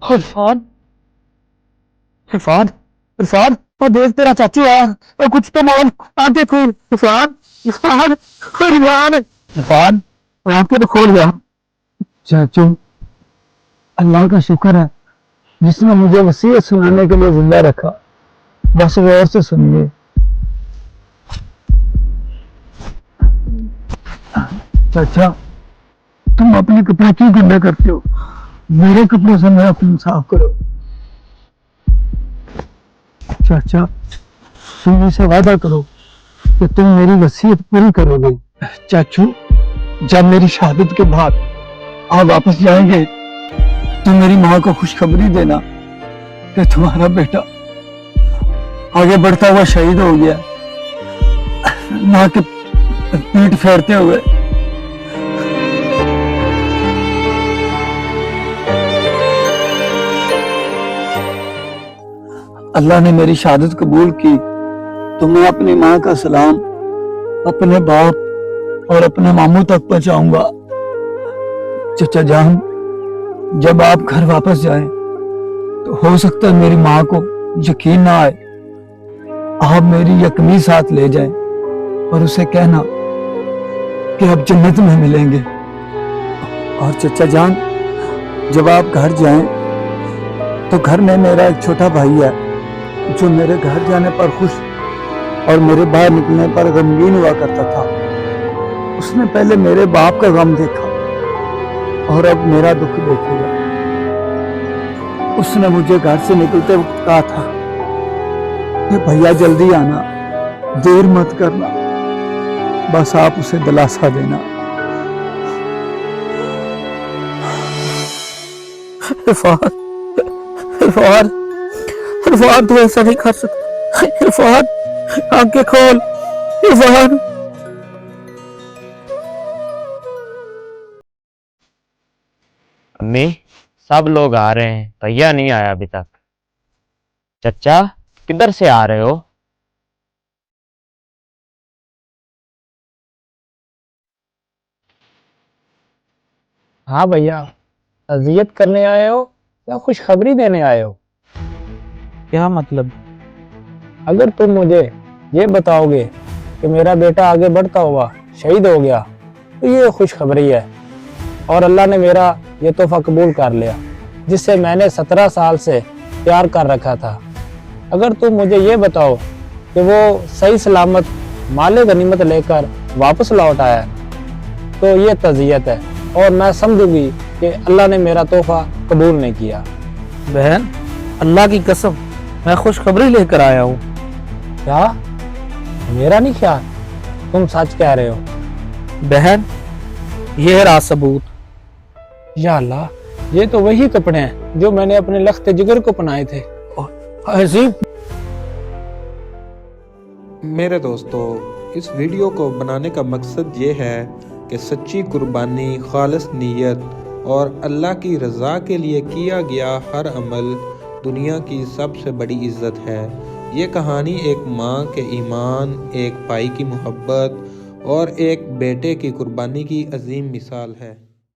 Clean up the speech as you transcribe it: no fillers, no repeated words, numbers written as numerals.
عرفان عرفان عرفان وہ دیکھ تیرا چاچو آیا اور کچھ تو مان آنکھیں کھول عرفان عرفان عرفان عرفان آنکھیں تو کھول گیا چاچو اللہ کا شکر ہے جس نے مجھے وصیت سنانے کے لیے زندہ رکھا بس غور سے سنیے چاچا تم اپنے کپڑے کیوں گندا کرتے ہو میرے کپڑوں سے میرا خون صاف کرو چاچا تم سے وعدہ کرو کہ تم میری وصیت پوری کرو گے چاچو جب میری شہادت کے بعد آپ واپس جائیں گے تو میری ماں کو خوشخبری دینا کہ تمہارا بیٹا آگے بڑھتا ہوا شہید ہو گیا نہ کہ پیٹ پھیرتے ہوئے اللہ نے میری شہادت قبول کی تو میں اپنی ماں کا سلام اپنے باپ اور اپنے ماموں تک پہنچاؤں گا چچا جان جب آپ گھر واپس جائیں تو ہو سکتا ہے میری ماں کو یقین نہ آئے آپ میری یقینی ساتھ لے جائیں اور اسے کہنا کہ اب جنت میں ملیں گے اور چچا جان جب آپ گھر جائیں تو گھر میں میرا ایک چھوٹا بھائی ہے جو میرے گھر جانے پر خوش اور میرے باہر نکلنے پر غمگین ہوا کرتا تھا اس نے پہلے میرے باپ کا غم دیکھا اور اب میرا دکھ دیکھے گا اس نے مجھے گھر سے نکلتے وقت کہا تھا کہ بھیا جلدی آنا دیر مت کرنا بس آپ اسے دلاسا دینا عرفان عرفان عرفان تو ایسا نہیں کر سکتا عرفان آنکھیں کھول عرفان امی سب لوگ آ رہے ہیں بھیا نہیں آیا ابھی تک چچا کدھر سے آ رہے ہو ہاں بھیا اذیت کرنے آئے ہو یا خوشخبری دینے آئے ہو کیا مطلب اگر تم مجھے یہ بتاؤ گے کہ میرا بیٹا آگے بڑھتا ہوا شہید ہو گیا تو یہ خوشخبری ہے اور اللہ نے میرا یہ تحفہ قبول کر لیا جس سے میں نے 17 سال سے پیار کر رکھا تھا اگر تم مجھے یہ بتاؤ کہ وہ صحیح سلامت مال غنیمت لے کر واپس لوٹ آیا تو یہ تعزیت ہے اور میں سمجھوں گی کہ اللہ نے میرا تحفہ قبول نہیں کیا بہن اللہ کی قسم میں خوشخبری لے کر آیا ہوں کیا میرا نہیں خیال تم سچ کہہ رہے ہو بہن یہ رہا ثبوت یا اللہ یہ تو وہی کپڑے ہیں جو میں نے اپنے لخت جگر کو پہنائے تھے عظیم میرے دوستو اس ویڈیو کو بنانے کا مقصد یہ ہے کہ سچی قربانی خالص نیت اور اللہ کی رضا کے لیے کیا گیا ہر عمل دنیا کی سب سے بڑی عزت ہے یہ کہانی ایک ماں کے ایمان ایک بھائی کی محبت اور ایک بیٹے کی قربانی کی عظیم مثال ہے